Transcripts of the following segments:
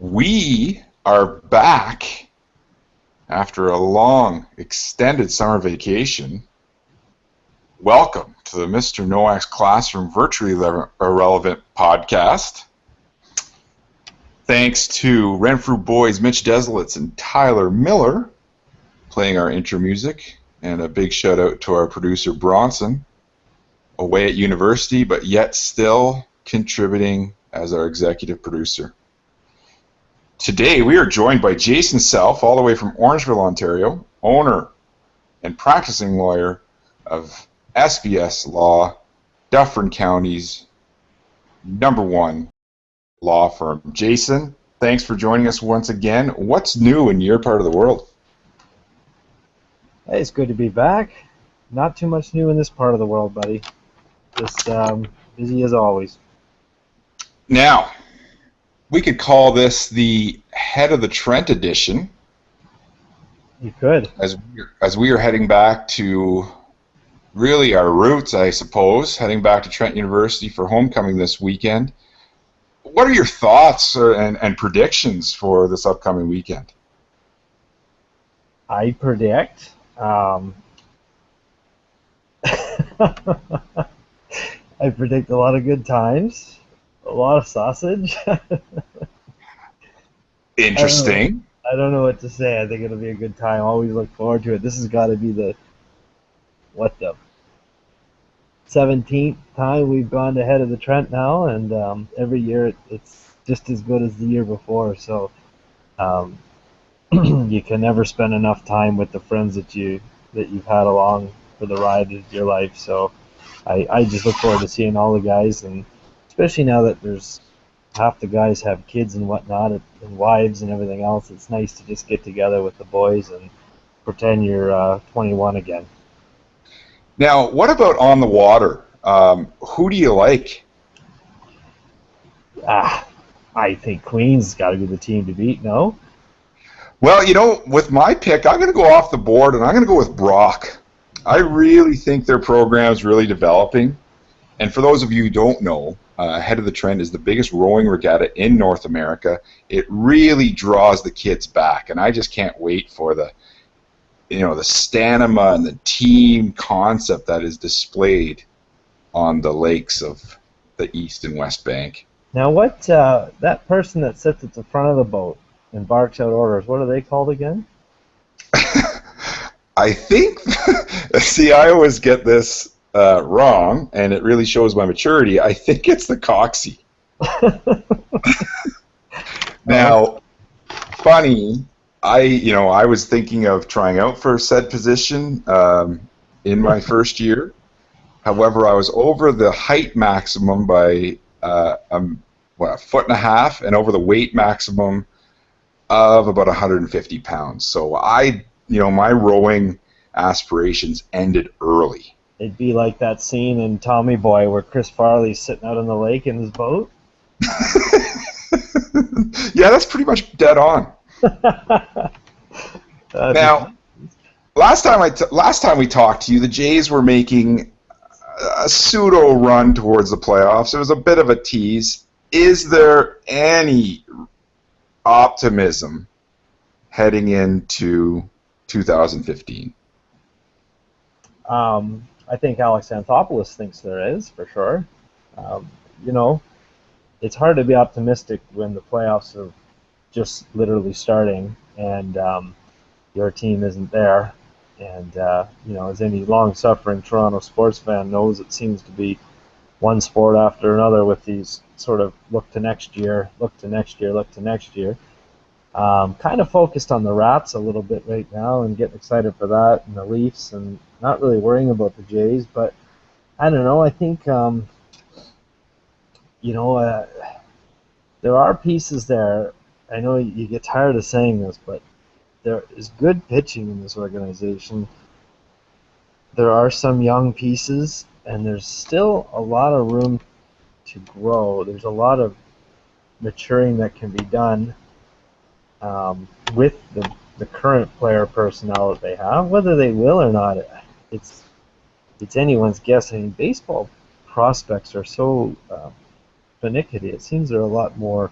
We are back after a long, extended summer vacation. Welcome to the Mr. Nowak's Classroom Virtually Irrelevant podcast. Thanks to Renfrew Boys, Mitch Desolitz, and Tyler Miller playing our intro music, and a big shout out to our producer Bronson, away at university, but yet still contributing as our executive producer. Today we are joined by Jason Self, all the way from Orangeville, Ontario, owner and practicing lawyer of SBS Law, Dufferin County's #1 law firm. Jason, thanks for joining us once again. What's new in your part of the world? Hey, it's good to be back. Not too much new in this part of the world, buddy. Just busy as always. Now, we could call this the Head of the Trent edition. You could. As we are heading back to really our roots, I suppose, heading back to Trent University for homecoming this weekend. What are your thoughts and predictions for this upcoming weekend? I predict. I predict a lot of good times, a lot of sausage. Interesting. I don't know what to say. I think it'll be a good time. Always look forward to it. This has got to be the 17th time we've gone to Head of the Trent now, and every year it's just as good as the year before. So you can never spend enough time with the friends that you've had along for the ride of your life. So I just look forward to seeing all the guys, and especially now that there's half the guys have kids and whatnot, and wives and everything else. It's nice to just get together with the boys and pretend you're 21 again. Now, what about on the water? Who do you like? I think Queen's got to be the team to beat, no? Well, you know, with my pick, I'm going to go off the board, and I'm going to go with Brock. I really think their program's really developing. And for those of you who don't know, Head of the Trent is the biggest rowing regatta in North America. It really draws the kids back, and I just can't wait for the stamina and the team concept that is displayed on the lakes of the East and West Bank. Now, what that person that sits at the front of the boat and barks out orders, what are they called again? I think, see, I always get this wrong, and it really shows my maturity. I think it's the coxie. Now, funny, I was thinking of trying out for said position in my first year. However, I was over the height maximum by a foot and a half, and over the weight maximum of about 150 pounds. So my rowing aspirations ended early. It'd be like that scene in Tommy Boy where Chris Farley's sitting out on the lake in his boat. Yeah, that's pretty much dead on. Now, last time we talked to you, the Jays were making a pseudo run towards the playoffs. It was a bit of a tease. Is there any optimism heading into 2015? I think Alex Anthopoulos thinks there is, for sure. It's hard to be optimistic when the playoffs are just literally starting and your team isn't there. And, as any long-suffering Toronto sports fan knows, it seems to be one sport after another with these sort of look to next year. Kind of focused on the Raps a little bit right now and getting excited for that, and the Leafs, and not really worrying about the Jays. But I don't know. I think there are pieces there. I know you get tired of saying this, but there is good pitching in this organization. There are some young pieces, and there's still a lot of room to grow. There's a lot of maturing that can be done with the current player personnel that they have. Whether they will or not, it's anyone's guess. I mean, baseball prospects are so finicky. It seems they're a lot more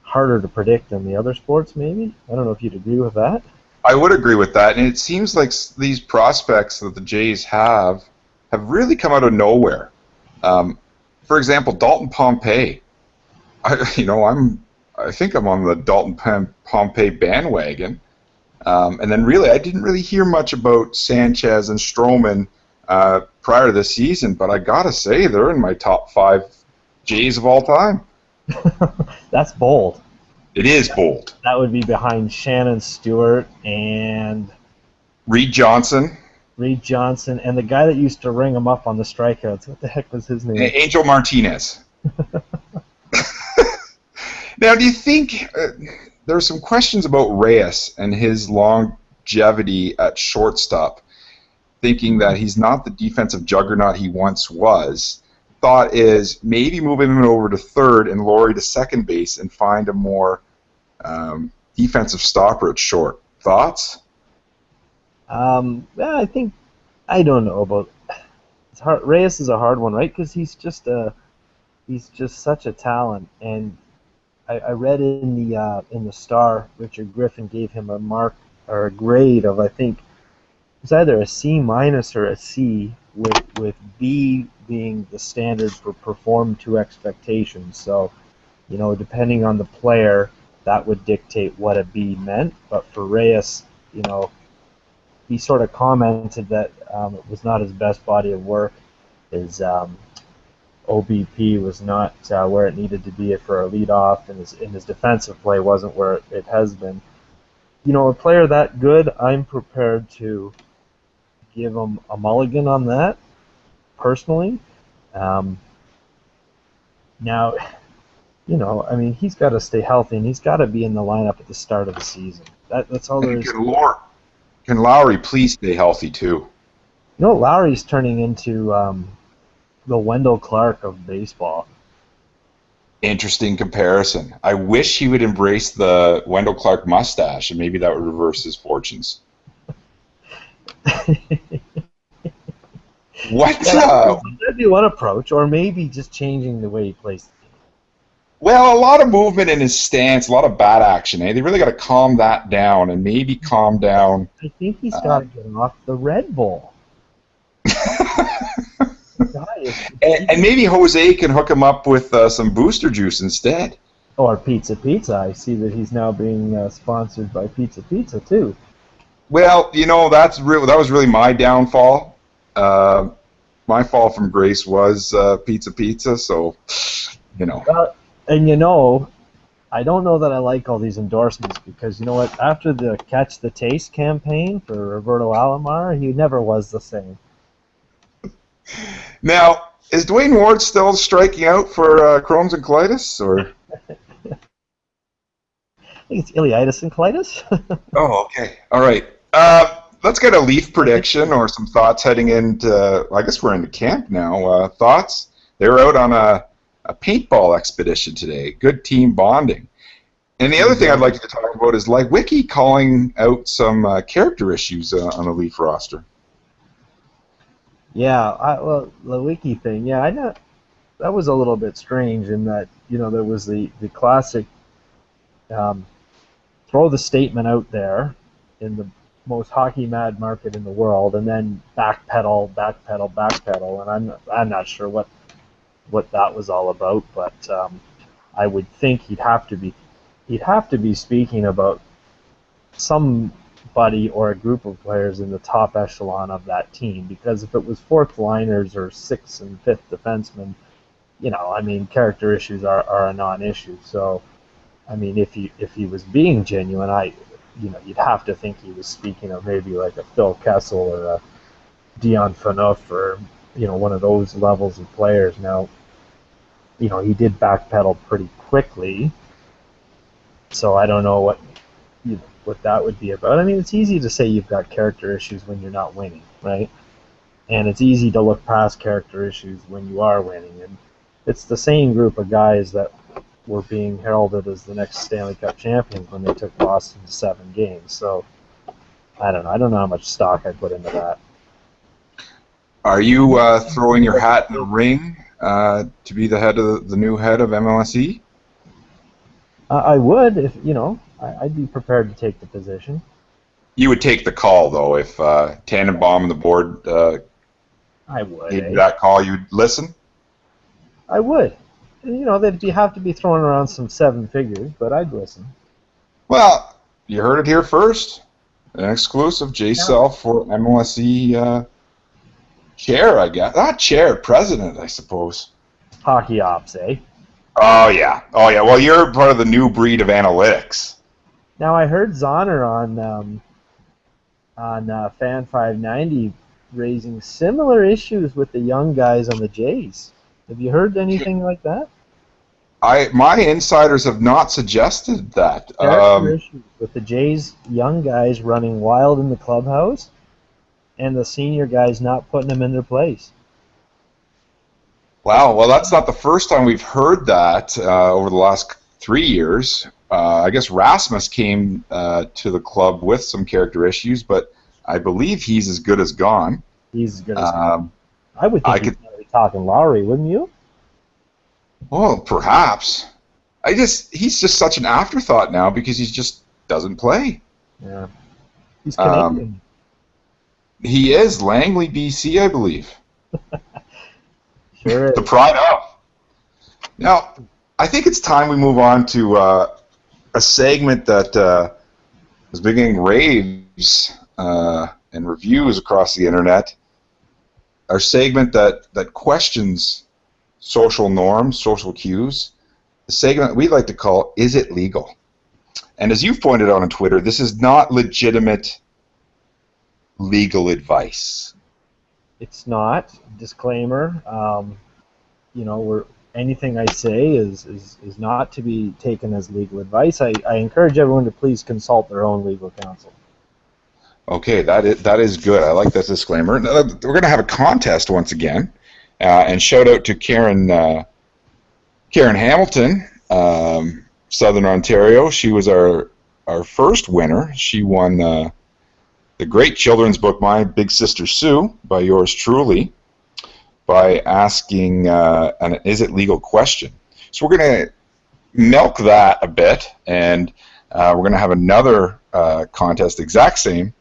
harder to predict than the other sports, maybe. I don't know if you'd agree with that. I would agree with that, and it seems like these prospects that the Jays have really come out of nowhere. For example, Dalton Pompey. I think I'm on the Dalton Pompey bandwagon. And then really, I didn't really hear much about Sanchez and Stroman prior to this season, but I gotta say they're in my top 5 Jays of all time. That's bold. It is bold. That would be behind Shannon Stewart and Reed Johnson. Reed Johnson, and the guy that used to ring him up on the strikeouts. What the heck was his name? Angel Martinez. Now, do you think there are some questions about Reyes and his longevity at shortstop, thinking that he's not the defensive juggernaut he once was? Thought is maybe moving him over to third and Laurie to second base and find a more defensive stopper at short. Thoughts? I think I don't know about. It's hard. Reyes is a hard one, right? Because he's just such a talent. And I read in the Star, Richard Griffin gave him a mark or a grade of, I think it's either a C minus or a C, with B being the standard for perform to expectations. So, depending on the player, that would dictate what a B meant. But for Reyes, he sort of commented that it was not his best body of work. His OBP was not where it needed to be for a leadoff, and his defensive play wasn't where it has been. A player that good, I'm prepared to give him a mulligan on that, personally. Now, he's got to stay healthy, and he's got to be in the lineup at the start of the season. That's all there is. Can Lowry please stay healthy, too? Lowry's turning into the Wendell Clark of baseball. Interesting comparison. I wish he would embrace the Wendell Clark mustache, and maybe that would reverse his fortunes. What? That'd be one approach, or maybe just changing the way he plays. Well, a lot of movement in his stance, a lot of bat action. They really got to calm that down, and maybe calm down. I think he's got to get off the Red Bull. And maybe Jose can hook him up with some booster juice instead. Or Pizza Pizza. I see that he's now being sponsored by Pizza Pizza too. Well, that was really my downfall. My fall from grace was Pizza Pizza, so And I don't know that I like all these endorsements because, after the Catch the Taste campaign for Roberto Alomar, he never was the same. Now, is Dwayne Ward still striking out for Crohn's and colitis, or? I think it's ileitis and colitis. Oh, okay. All right. Let's get a Leaf prediction or some thoughts heading into, I guess we're into camp now. Thoughts? They were out on a paintball expedition today. Good team bonding. And the other thing I'd like to talk about is Wiki calling out some character issues on the Leaf roster. Yeah, the Wiki thing, I know that was a little bit strange in that, there was the classic throw the statement out there in the most hockey mad market in the world, and then backpedal, and I'm not sure what that was all about, but I would think he'd have to be speaking about somebody or a group of players in the top echelon of that team, because if it was fourth liners or sixth and fifth defensemen, character issues are a non-issue. So, if he was being genuine, you'd have to think he was speaking of maybe like a Phil Kessel or a Dion Phaneuf or one of those levels of players. Now, he did backpedal pretty quickly, so I don't know what that would be about. It's easy to say you've got character issues when you're not winning, right? And it's easy to look past character issues when you are winning. And it's the same group of guys that were being heralded as the next Stanley Cup champions when they took Boston to 7 games. So I don't know. I don't know how much stock I put into that. Are you throwing your hat in the ring to be the new head of MLSE? I would, if you know, I'd be prepared to take the position. You would take the call, though, if Tannenbaum and the board I would, gave you eh? that call, you'd listen? I would. You know, have to be throwing around some seven figures, but I'd listen. Well, you heard it here first. An exclusive Yeah. J-Self for MLSE chair, I guess. Not chair, president, I suppose. Hockey ops, eh? Oh, yeah. Oh, yeah. Well, you're part of the new breed of analytics. Now I heard Zahner on Fan 590 raising similar issues with the young guys on the Jays. Have you heard anything like that? My insiders have not suggested that. Character issues with the Jays young guys running wild in the clubhouse and the senior guys not putting them in their place. Wow. Well, that's not the first time we've heard that over the last 3 years. I guess Rasmus came to the club with some character issues, but I believe he's as good as gone. He's as good as I would think he'd be talking Lowry, wouldn't you? Well, perhaps. He's just such an afterthought now because he just doesn't play. Yeah. He's Canadian. He is Langley, BC, I believe. Sure is. The pride of. Now, I think it's time we move on to a segment that is beginning raves and reviews across the internet. Our segment that questions social norms, social cues. The segment we like to call "Is It Legal?" And as you've pointed out on Twitter, this is not legitimate legal advice. It's not. Disclaimer. You know, anything I say is not to be taken as legal advice. I encourage everyone to please consult their own legal counsel. Okay, that is good. I like that disclaimer. We're going to have a contest once again, and shout out to Karen Hamilton, Southern Ontario. She was our first winner. She won the great children's book, My Big Sister Sue, by yours truly, by asking an "Is it legal?" question. So we're going to milk that a bit, and we're going to have another contest, exact same.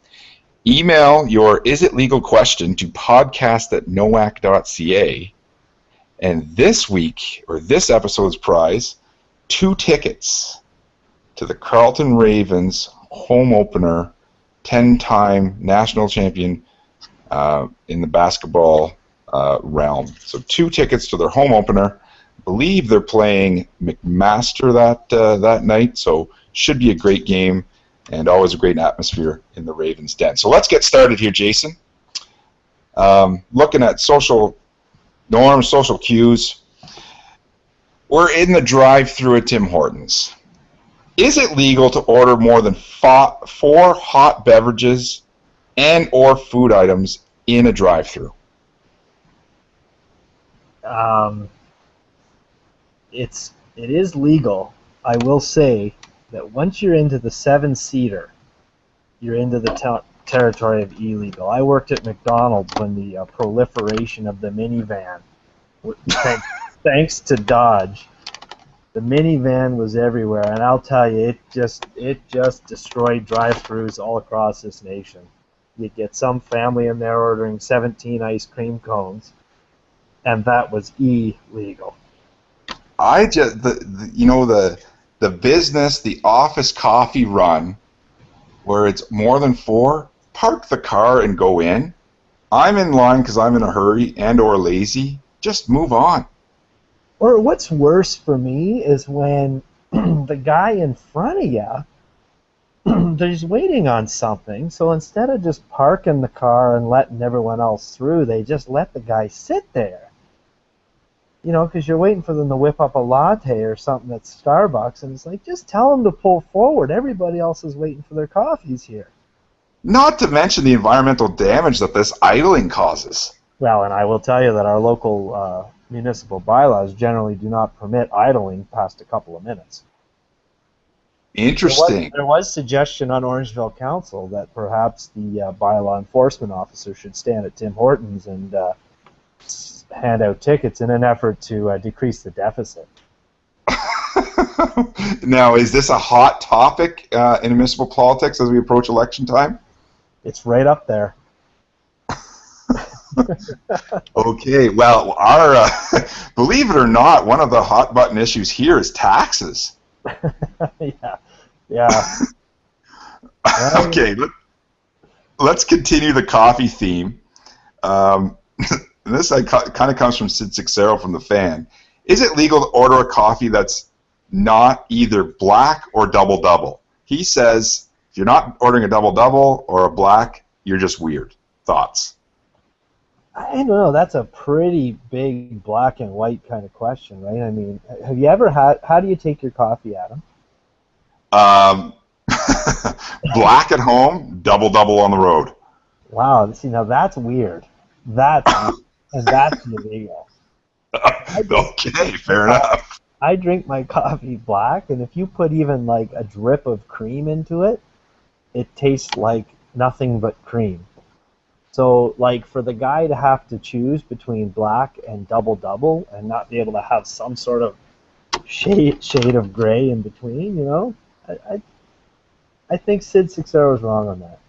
Email your "Is it legal?" question to podcast@noac.ca, and this week, or this episode's prize, 2 tickets to the Carleton Ravens home opener, 10-time national champion in the basketball realm. So 2 tickets to their home opener. I believe they're playing McMaster that night, so should be a great game and always a great atmosphere in the Ravens Den. So let's get started here, Jason. Looking at social norms, social cues. We're in the drive-thru at Tim Hortons. Is it legal to order more than 4 hot beverages and or food items in a drive-thru? It is legal. I will say that once you're into the 7-seater, you're into the territory of illegal. I worked at McDonald's when the proliferation of the minivan, thanks to Dodge, the minivan was everywhere, and I'll tell you, it just destroyed drive-thrus all across this nation. You'd get some family in there ordering 17 ice cream cones, and that was illegal. The business, the office coffee run, where it's more than 4, park the car and go in. I'm in line because I'm in a hurry and or lazy. Just move on. Or what's worse for me is when the guy in front of you, they're just waiting on something. So instead of just parking the car and letting everyone else through, they just let the guy sit there. You know, because you're waiting for them to whip up a latte or something at Starbucks, and it's like, just tell them to pull forward. Everybody else is waiting for their coffees here. Not to mention the environmental damage that this idling causes. Well, and I will tell you that our local municipal bylaws generally do not permit idling past a couple of minutes. Interesting. There was suggestion on Orangeville Council that perhaps the bylaw enforcement officer should stand at Tim Hortons and hand out tickets in an effort to decrease the deficit. Now, is this a hot topic in municipal politics as we approach election time? It's right up there. Okay, well, our believe it or not, one of the hot button issues here is taxes. Yeah, yeah. Well, Okay, let's continue the coffee theme. This kind of comes from Sid Sixero from The Fan. Is it legal to order a coffee that's not either black or double-double? He says if you're not ordering a double-double or a black, you're just weird. Thoughts? I don't know. That's a pretty big black and white kind of question, right? I mean, have you ever had? How do you take your coffee, Adam? Black at home, double-double on the road. Wow. See, now that's weird. That's and that's illegal. Okay, fair enough. I drink my coffee black, and if you put even like a drip of cream into it, it tastes like nothing but cream. So, like, for the guy to have to choose between black and double-double and not be able to have some sort of shade of gray in between, you know, I think Sid Sixero is wrong on that.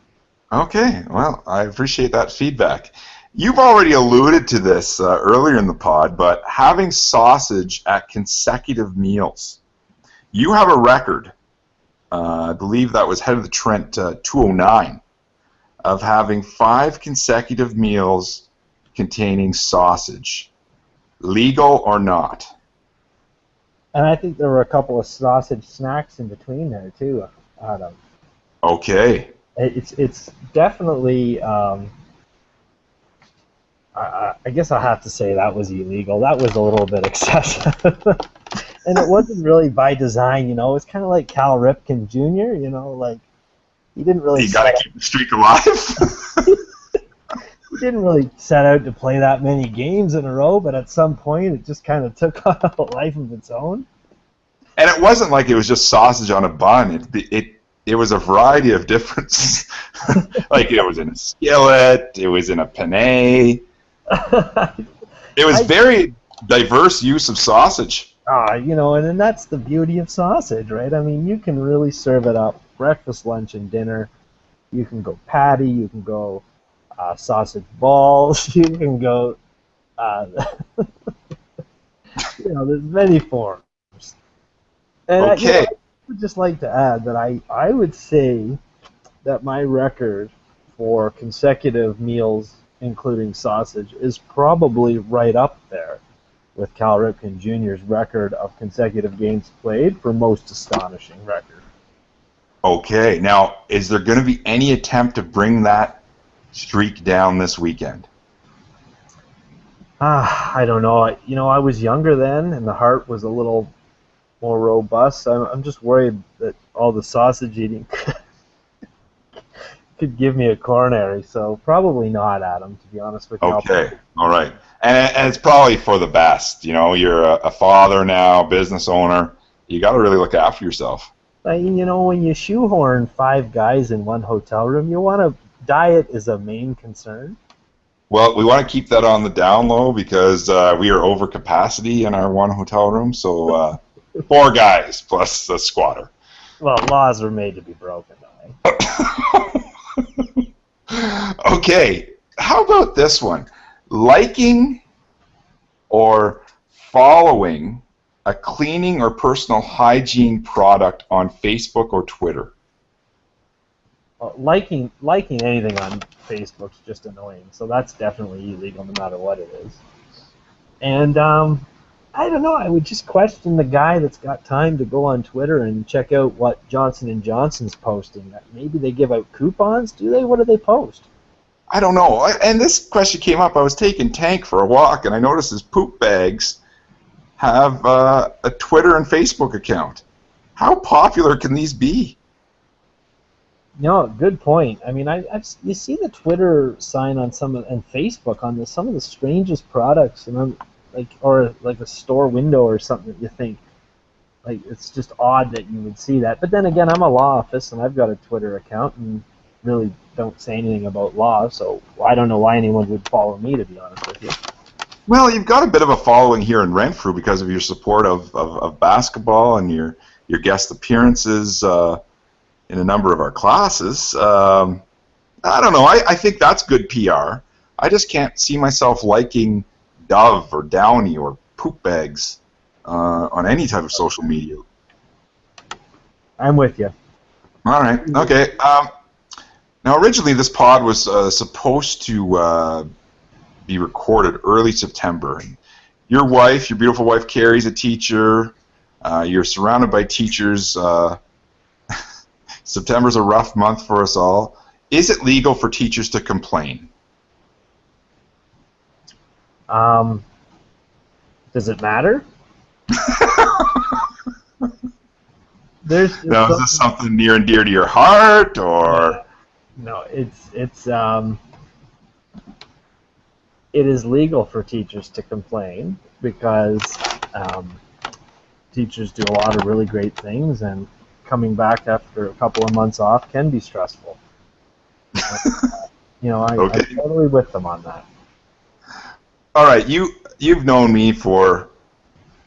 Okay, well, I appreciate that feedback. You've already alluded to this earlier in the pod, but having sausage at consecutive meals. You have a record, I believe that was Head of the Trent 209, of having 5 consecutive meals containing sausage. Legal or not? And I think there were a couple of sausage snacks in between there, too, Adam. Okay. It's definitely, I guess I'll have to say that was illegal. That was a little bit excessive. And it wasn't really by design, you know. It's kind of like Cal Ripken Jr., you know, like, he didn't really You got to keep the streak alive. he didn't really set out to play that many games in a row, but at some point it just kind of took on a life of its own. And it wasn't like it was just sausage on a bun. It was a variety of different, like it was in a skillet, it was in a penne. It was very diverse use of sausage. You know, and then that's the beauty of sausage, right? I mean, you can really serve it up breakfast, lunch, and dinner. You can go patty, you can go sausage balls, you can go, you know, there's many forms. And Okay. I would just like to add that I would say that my record for consecutive meals, including sausage, is probably right up there with Cal Ripken Jr.'s record of consecutive games played for most astonishing record. Okay. Now, is there going to be any attempt to bring that streak down this weekend? I don't know. You know, I was younger then, and the heart was a little more robust. I'm just worried that all the sausage eating could give me a coronary. So probably not, Adam, to be honest with you. Okay. All right. And it's probably for the best. You know, you're a father now, business owner. You got to really look after yourself. You know, when you shoehorn 5 guys in one hotel room, you want to diet is a main concern. Well, we want to keep that on the down low because we are over capacity in our one hotel room. So 4 guys plus a squatter. Well, laws are made to be broken, though. Okay, how about this one? Liking or following a cleaning or personal hygiene product on Facebook or Twitter? Well, liking anything on Facebook's just annoying, so that's definitely illegal no matter what it is. And I don't know, I would just question the guy that's got time to go on Twitter and check out what Johnson & Johnson's posting. Maybe they give out coupons, do they? What do they post? I don't know. And this question came up. I was taking Tank for a walk, and I noticed his poop bags have a Twitter and Facebook account. How popular can these be? No, good point. I mean, you see the Twitter sign on and Facebook on some of the strangest products, and or like a store window or something that you think, like, it's just odd that you would see that. But then again, I'm a law office and I've got a Twitter account and really don't say anything about law, so I don't know why anyone would follow me, to be honest with you. Well, you've got a bit of a following here in Renfrew because of your support of basketball and your your guest appearances in a number of our classes. I don't know. I think that's good PR. I just can't see myself liking Dove or Downy or poop bags on any type of social media. I'm with you. All right. Okay. Now, originally, this pod was supposed to be recorded early September. Your wife, your beautiful wife, Carrie's a teacher. You're surrounded by teachers. September's a rough month for us all. Is it legal for teachers to complain? Does it matter? Now, is this something near and dear to your heart, or? No, it is legal for teachers to complain because teachers do a lot of really great things, and coming back after a couple of months off can be stressful. I'm totally with them on that. All right, you've known me for,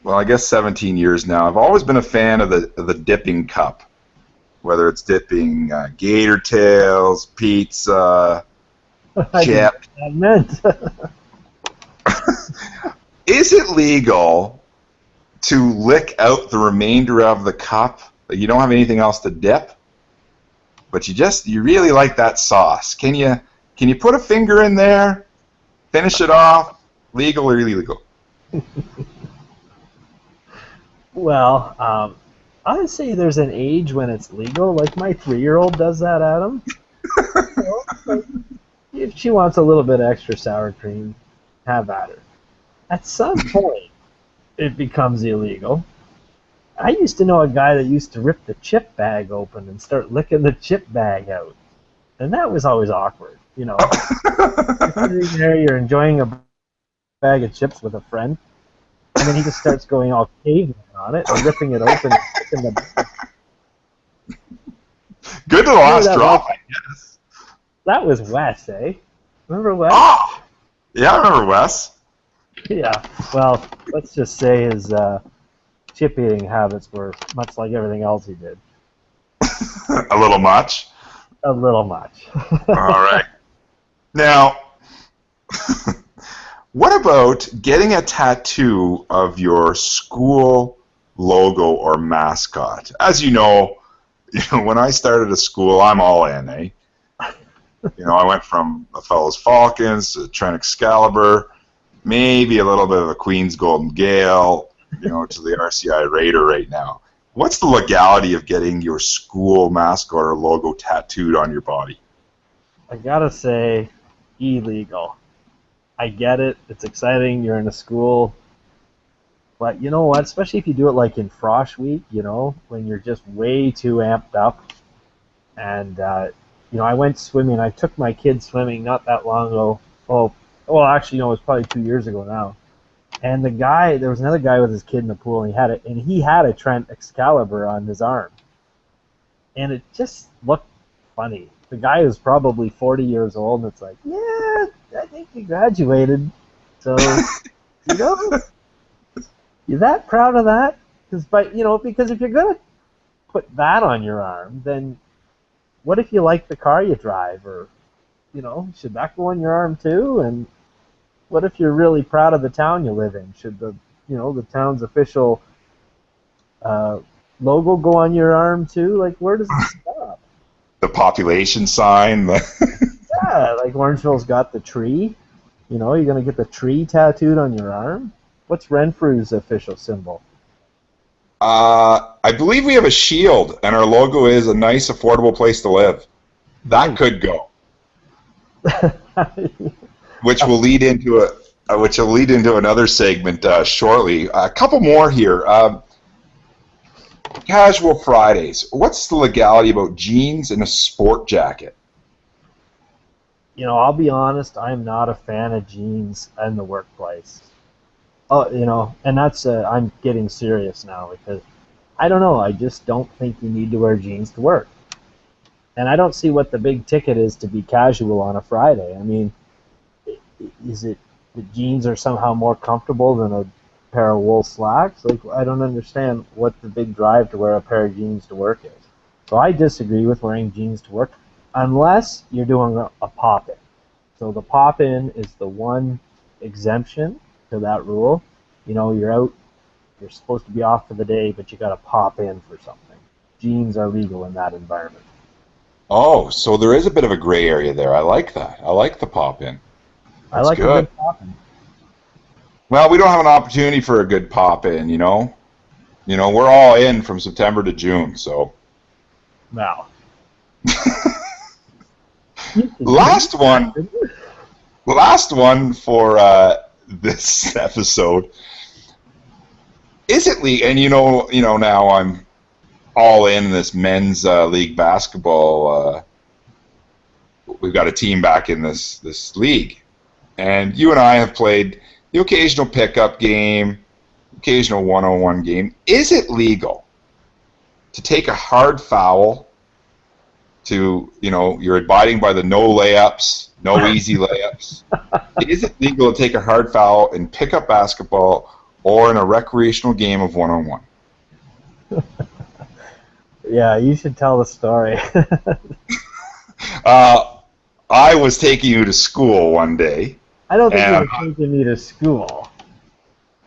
well, I guess 17 years now. I've always been a fan of the dipping cup, whether it's dipping gator tails, pizza, chip. I meant. Is it legal to lick out the remainder of the cup? You don't have anything else to dip, but you really like that sauce. Can you put a finger in there, finish it off? Legal or illegal? Well, I would say there's an age when it's legal. Like my 3-year-old does that, Adam. If she wants a little bit extra sour cream, have at her. At some point, it becomes illegal. I used to know a guy that used to rip the chip bag open and start licking the chip bag out. And that was always awkward, You're sitting there, you're enjoying a bag of chips with a friend, and then he just starts going all caveman on it and ripping it open and sticking the... Good to the last drop, I guess. That was Wes, eh? Remember Wes? Oh! Yeah, I remember Wes. Yeah, well, let's just say his chip eating habits were much like everything else he did. A little much? A little much. All right. Now, what about getting a tattoo of your school logo or mascot? As you know, when I started a school, I'm all in, eh? I went from the Fellows Falcons to Trent Excalibur, maybe a little bit of a Queen's Golden Gale, to the RCI Raider right now. What's the legality of getting your school mascot or logo tattooed on your body? I gotta say, illegal. I get it. It's exciting. You're in a school. But you know what? Especially if you do it like in Frosh Week, when you're just way too amped up. And, I went swimming. I took my kids swimming not that long ago. Well, actually, no, it was probably 2 years ago now. And there was another guy with his kid in the pool, and he had a Trent Excalibur on his arm. And it just looked funny. The guy was probably 40 years old, and it's like, yeah, I think he graduated. So, you're that proud of that? Because if you're going to put that on your arm, then what if you like the car you drive? Or, should that go on your arm too? And what if you're really proud of the town you live in? Should the town's official logo go on your arm too? Like, where does it stop? The population sign. Yeah, like Orangeville's got the tree. You're going to get the tree tattooed on your arm? What's Renfrew's official symbol? I believe we have a shield, and our logo is a nice, affordable place to live. That could go. Which will lead into another segment shortly. A couple more here. Casual Fridays. What's the legality about jeans and a sport jacket? I'll be honest. I'm not a fan of jeans in the workplace. And that's I'm getting serious now because I don't know. I just don't think you need to wear jeans to work. And I don't see what the big ticket is to be casual on a Friday. I mean, is it the jeans are somehow more comfortable than a pair of wool slacks. Like, I don't understand what the big drive to wear a pair of jeans to work is. So I disagree with wearing jeans to work unless you're doing a pop-in. So the pop-in is the one exemption to that rule. You know, you're out, you're supposed to be off for the day, but you got to pop in for something. Jeans are legal in that environment. Oh, so there is a bit of a gray area there. I like that. I like the pop-in. I That's like a good. good pop-in. Well, we don't have an opportunity for a good pop-in, you know? You know, we're all in from September to June, so. Now, Last one for this episode. Is it league? And you know, now I'm all in this men's league basketball. We've got a team back in this league, and you and I have played the occasional pickup game, occasional one-on-one game. Is it legal to take a hard foul? To, you know, you're abiding by the no layups, no easy layups. Is it legal to take a hard foul in pickup basketball or in a recreational game of one-on-one? Yeah, you should tell the story. I was taking you to school one day. I don't think you were taking me to school.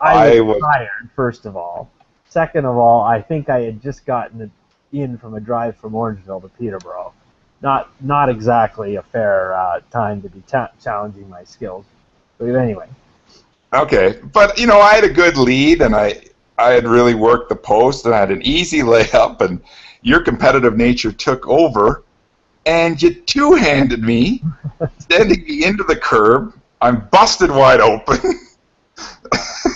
I was tired, first of all. Second of all, I think I had just gotten in from a drive from Orangeville to Peterborough. Not exactly a fair time to be challenging my skills. But anyway. Okay, but you know, I had a good lead, and I had really worked the post, and I had an easy layup, and your competitive nature took over, and you two-handed me, sending me into the curb. I'm busted wide open.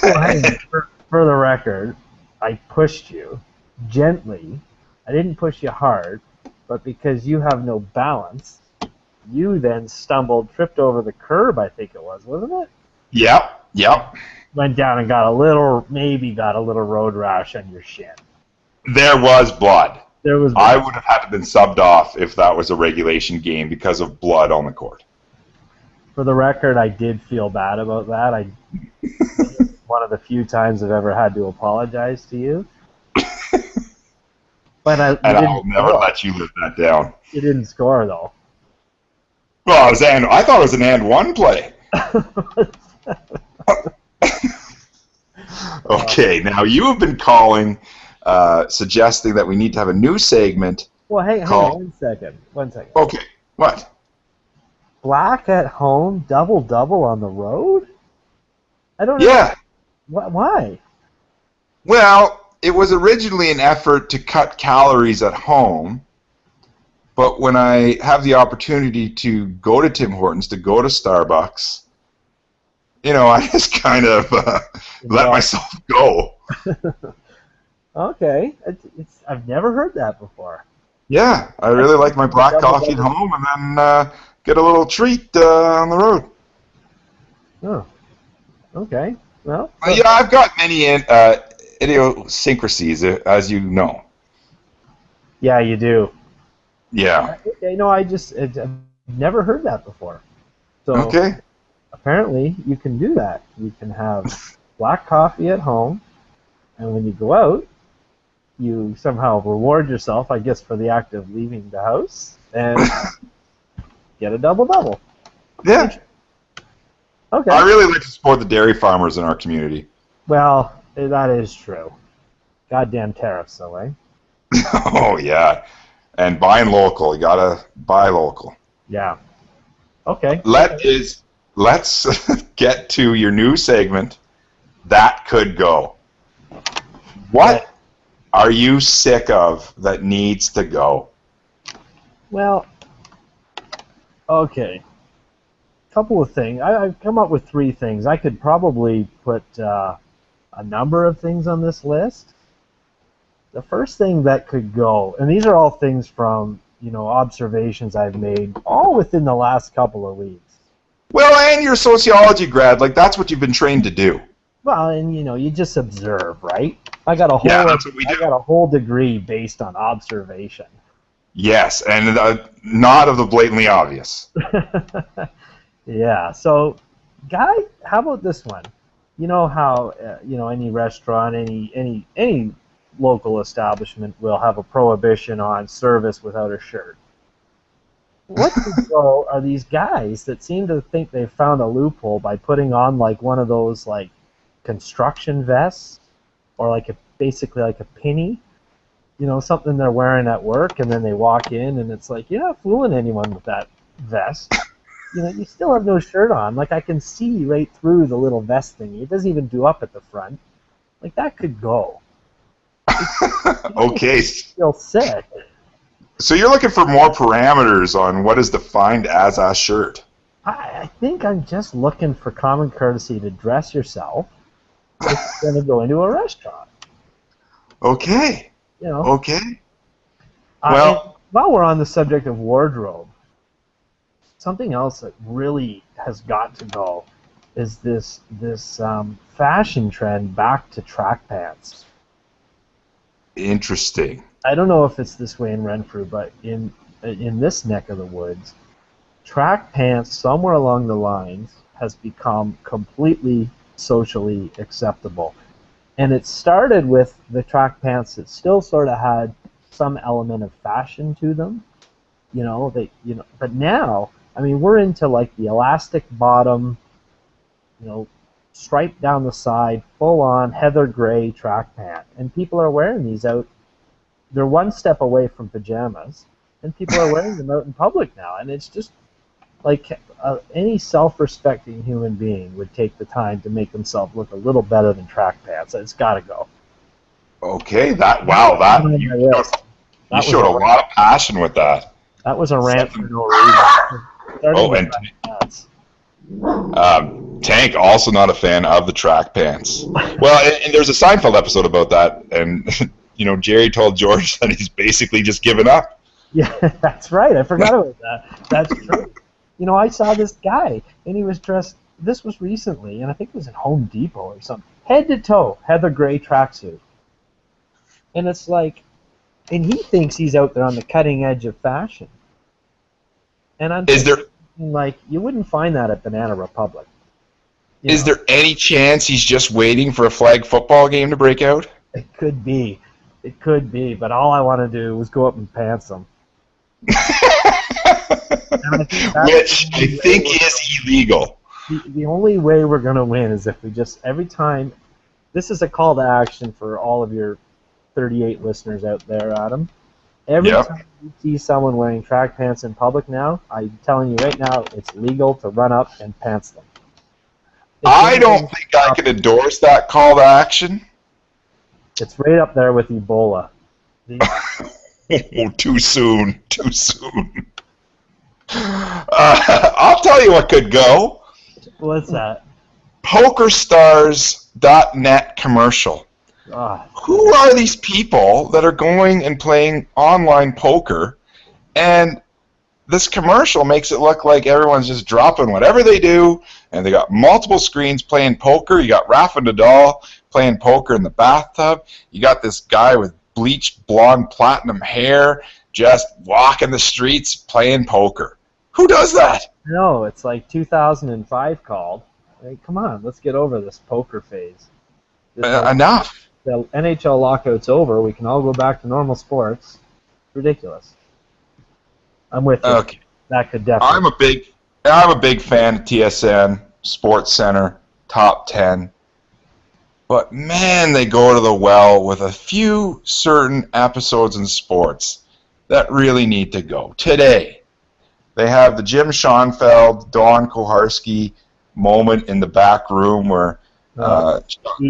Well, hey, for the record, I pushed you gently. I didn't push you hard, but because you have no balance, you then stumbled, tripped over the curb, I think it was, wasn't it? Yep. Went down and maybe got a little road rash on your shin. There was blood. There was blood. I would have had to been subbed off if that was a regulation game because of blood on the court. For the record, I did feel bad about that. One of the few times I've ever had to apologize to you. But I'll never let you live that down. You didn't score, though. Well, I thought it was an and one play. Okay, now you have been calling, suggesting that we need to have a new segment. Well, hang on 1 second. Okay, what? Black at home, double on the road? I don't know. Yeah. Why? Well, it was originally an effort to cut calories at home, but when I have the opportunity to go to Tim Hortons, to go to Starbucks, you know, I just kind of let myself go. Okay. I've never heard that before. Yeah, I really like my black coffee at home and then get a little treat on the road. Oh, okay. Well, yeah, I've got many idiosyncrasies, as you know. Yeah, you do. Yeah. I've never heard that before. So okay. Apparently, you can do that. You can have black coffee at home, and when you go out, you somehow reward yourself, I guess, for the act of leaving the house, and get a double. Yeah. Okay. I really like to support the dairy farmers in our community. Well, that is true. Goddamn tariffs, though, eh? Oh, yeah. And buying local. You gotta buy local. Yeah. Okay. Let's get to your new segment, That Could Go. What are you sick of that needs to go? Well, okay. Couple of things. I've come up with 3 things. I could probably put a number of things on this list. The first thing that could go, and these are all things from, observations I've made, all within the last couple of weeks. Well, and you're a sociology grad, like that's what you've been trained to do. Well, and you just observe, right? I got a whole that's what we do. I got a whole degree based on observation. Yes, and not of the blatantly obvious. Yeah. So, Guy, how about this one? you know how any restaurant, any local establishment will have a prohibition on service without a shirt. What the hell are these guys that seem to think they've found a loophole by putting on like one of those like construction vests or basically like a pinny, something they're wearing at work, and then they walk in and it's like, you're not fooling anyone with that vest. You still have no shirt on. Like, I can see right through the little vest thingy. It doesn't even do up at the front. Like, that could go. Okay. Feel sick. So you're looking for more parameters on what is defined as a shirt. I think I'm just looking for common courtesy to dress yourself if you're going to go into a restaurant. Okay. Okay. Well, while we're on the subject of wardrobe, something else that really has got to go is this fashion trend back to track pants. Interesting. I don't know if it's this way in Renfrew, but in this neck of the woods, track pants somewhere along the lines has become completely socially acceptable. And it started with the track pants that still sort of had some element of fashion to them, but now, I mean, we're into like the elastic bottom, striped down the side, full on heather gray track pant. And people are wearing these out. They're one step away from pajamas, and people are wearing them out in public now. And it's just like any self-respecting human being would take the time to make themselves look a little better than track pants. It's got to go. Okay, you showed a lot of passion with that. That was a rant for no reason. Tank also not a fan of the track pants. Well, and there's a Seinfeld episode about that, and Jerry told George that he's basically just given up. Yeah, that's right. I forgot about that. That's true. I saw this guy, and he was dressed. This was recently, and I think it was in Home Depot or something. Head to toe, heather gray tracksuit, and it's like, and he thinks he's out there on the cutting edge of fashion. And I'm like, you wouldn't find that at Banana Republic. Is there any chance he's just waiting for a flag football game to break out? It could be, but all I want to do is go up and pants him. Which I think is illegal. The only way we're going to win is if we just, every time, this is a call to action for all of your 38 listeners out there, Adam. Every time you see someone wearing track pants in public now, I'm telling you right now, it's legal to run up and pants them. I don't think I can endorse that call to action. It's right up there with Ebola. Oh, too soon. I'll tell you what could go. What's that? PokerStars.net commercial. Who are these people that are going and playing online poker? And this commercial makes it look like everyone's just dropping whatever they do, and they got multiple screens playing poker. You got Rafa Nadal playing poker in the bathtub. You got this guy with bleached blonde platinum hair just walking the streets playing poker. Who does that? No, it's like 2005 called. Hey, come on, let's get over this poker phase. Enough. The NHL lockout's over. We can all go back to normal sports. Ridiculous. I'm with you. Okay. That could definitely. I'm a big fan of TSN, Sports Center, Top 10. But man, they go to the well with a few certain episodes in sports that really need to go. Today, they have the Jim Schoenfeld, Don Koharski moment in the back room where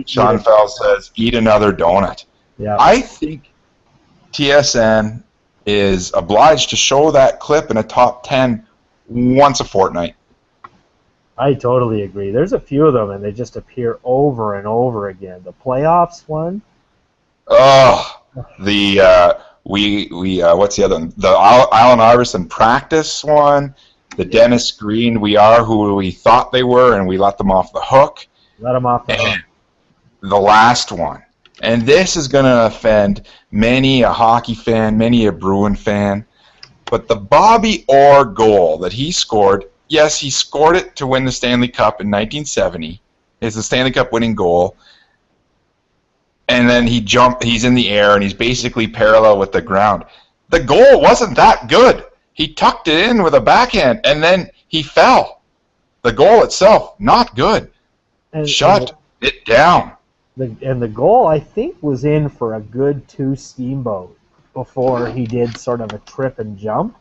Schoenfeld says, "Eat another donut." Yeah. I think TSN is obliged to show that clip in a top 10 once a fortnight. I totally agree. There's a few of them, and they just appear over and over again. The playoffs one. Oh, what's the other one? The Allen Iverson practice one. The Dennis Green, we are who we thought they were, and we let them off the hook. Let them off the hook. The last one. And this is going to offend many a hockey fan, many a Bruin fan. But the Bobby Orr goal that he scored, yes, he scored it to win the Stanley Cup in 1970. It's a Stanley Cup winning goal. And then he's in the air, and he's basically parallel with the ground. The goal wasn't that good. He tucked it in with a backhand, and then he fell. The goal itself, not good. Shut it down. And the goal, I think, was in for a good 2 steamboat before he did sort of a trip and jump.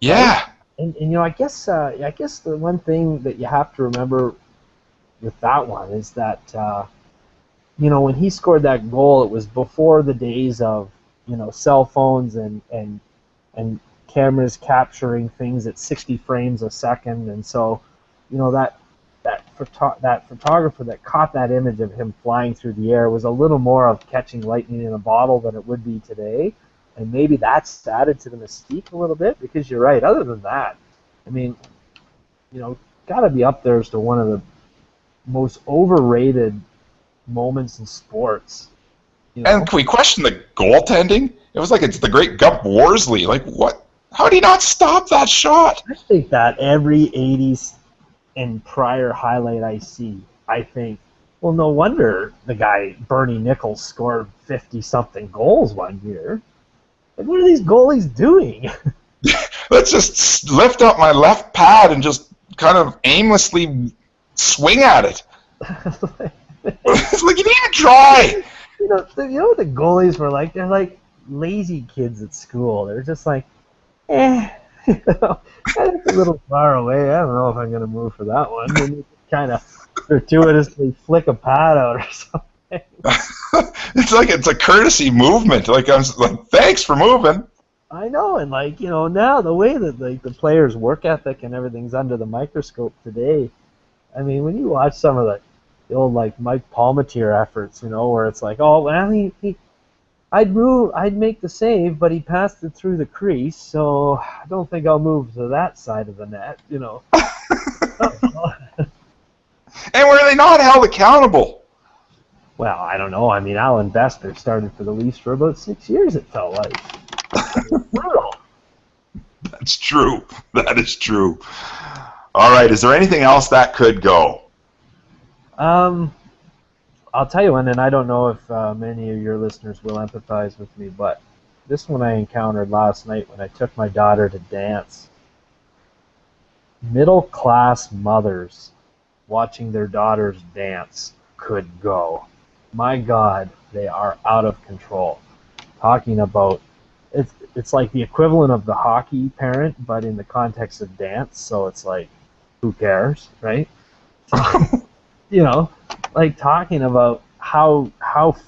Yeah. And I guess the one thing that you have to remember with that one is that when he scored that goal, it was before the days of cell phones and cameras capturing things at 60 frames a second, and so that photographer that caught that image of him flying through the air was a little more of catching lightning in a bottle than it would be today. And maybe that's added to the mystique a little bit, because you're right. Other than that, I mean, got to be up there as to one of the most overrated moments in sports. And can we question the goaltending? It was like it's the great Gump Worsley. Like, what? How did he not stop that shot? I think that every 80s and prior highlight I see, I think, well, no wonder the guy, Bernie Nichols, scored 50-something goals one year. Like, what are these goalies doing? Let's just lift up my left pad and just kind of aimlessly swing at it. It's like, you need to try. What the goalies were like? They're like lazy kids at school. They're just like, that's a little far away. I don't know if I'm going to move for that one. And you kind of gratuitously flick a pad out or something. It's a courtesy movement. Like, I'm like, thanks for moving. I know, and now the way that the players' work ethic and everything's under the microscope today. I mean, when you watch some of the old Mike Palmateer efforts, where it's like, oh well, I'd make the save, but he passed it through the crease, so I don't think I'll move to that side of the net, And were they not held accountable? Well, I don't know. I mean, Alan Bester started for the Leafs for about 6 years, it felt like. Brutal. That's true. That is true. All right, is there anything else that could go? I'll tell you one, and I don't know if many of your listeners will empathize with me, but this one I encountered last night when I took my daughter to dance. Middle-class mothers watching their daughters dance could go. My God, they are out of control. Talking about, it's like the equivalent of the hockey parent, but in the context of dance, so it's like, who cares, right? Like talking about how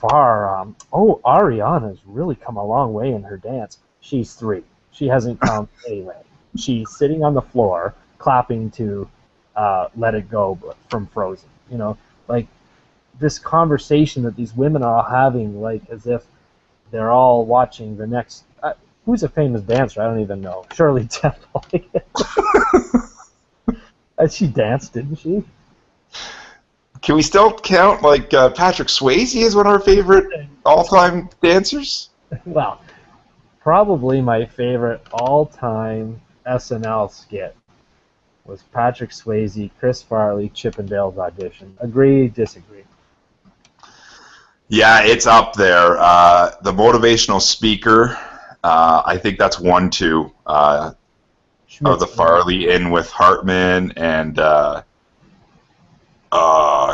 far, Ariana's really come a long way in her dance. She's 3. She hasn't come anyway. She's sitting on the floor clapping to Let It Go from Frozen. Like this conversation that these women are all having, like as if they're all watching the next, who's a famous dancer? I don't even know. Shirley Temple. She danced, didn't she? Can we still count Patrick Swayze as one of our favorite all-time dancers? Well, probably my favorite all-time SNL skit was Patrick Swayze, Chris Farley, Chippendales audition. Agree, disagree? Yeah, it's up there. The motivational speaker, I think that's 1-2. Of the Farley in with Hartman and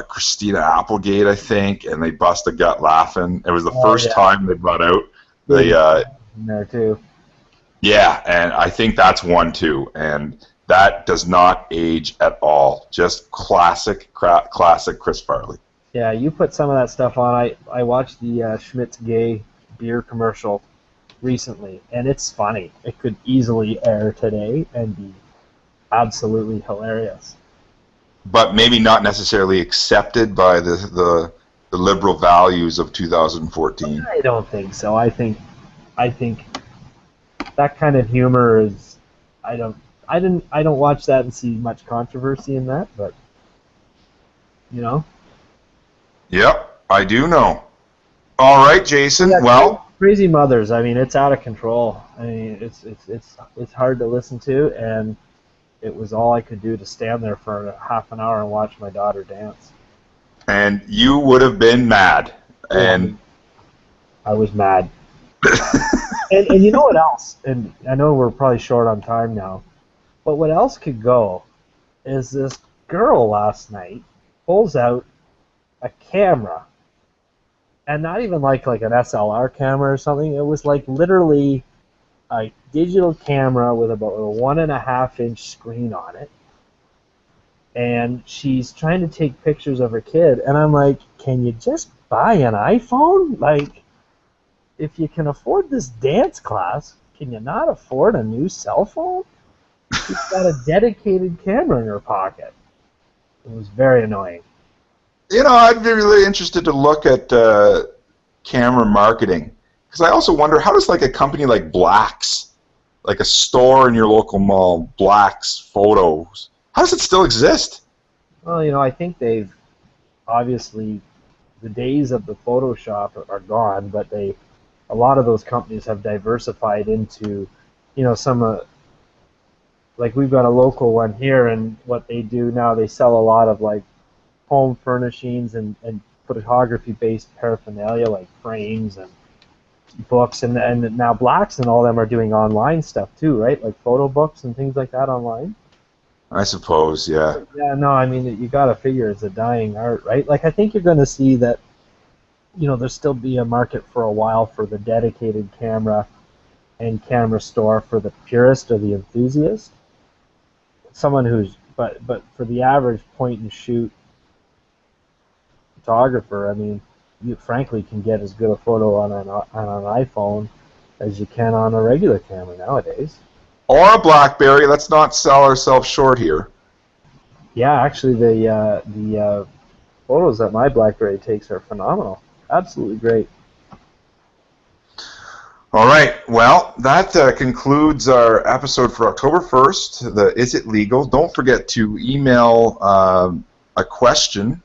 Christina Applegate, I think, and they bust a gut laughing. It was the first time they brought out the there too. Yeah, and I think that's 1-2, and that does not age at all. Just classic Chris Farley. Yeah, you put some of that stuff on. I watched the Schmidt's Gay beer commercial recently, and it's funny. It could easily air today and be absolutely hilarious. But maybe not necessarily accepted by the liberal values of 2014. I don't think so. I think that kind of humor is. I don't watch that and see much controversy in that, but Yep, I do know. All right, Jason. Yeah, well, crazy mothers. I mean, it's out of control. I mean, it's hard to listen to, and it was all I could do to stand there for half an hour and watch my daughter dance. And you would have been mad. And I was mad. and you know what else? And I know we're probably short on time now, but what else could go is this girl last night pulls out a camera, and not even like an SLR camera or something. It was like literally a digital camera with about a 1.5-inch screen on it, and she's trying to take pictures of her kid. And I'm like, can you just buy an iPhone? Like, if you can afford this dance class, can you not afford a new cell phone? She's got a dedicated camera in her pocket. It was very annoying. You know, I'd be really interested to look at camera marketing, because I also wonder, how does like a company like Black's, like a store in your local mall, Black's Photos, how does it still exist? Well, you know, I think they've obviously, the days of the Photoshop are gone, but a lot of those companies have diversified into, you know, some like we've got a local one here, and what they do now, they sell a lot of like home furnishings and photography-based paraphernalia like frames and books, and now Black's and all them are doing online stuff too, right? Like photo books and things like that online. I suppose, yeah. Yeah, no, I mean, you got to figure it's a dying art, right? Like, I think you're going to see that, you know, there'll still be a market for a while for the dedicated camera and camera store for the purist or the enthusiast. Someone who's, but for the average point and shoot photographer, I mean, you frankly can get as good a photo on an iPhone as you can on a regular camera nowadays. Or a BlackBerry. Let's not sell ourselves short here. Yeah, actually, the photos that my BlackBerry takes are phenomenal. Absolutely great. All right. Well, that concludes our episode for October 1st, the Is It Legal? Don't forget to email a question,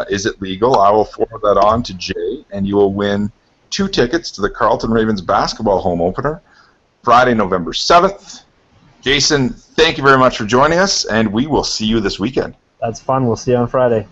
Is It Legal? I will forward that on to Jay, and you will win 2 tickets to the Carleton Ravens basketball home opener, Friday, November 7th. Jason, thank you very much for joining us, and we will see you this weekend. That's fun. We'll see you on Friday.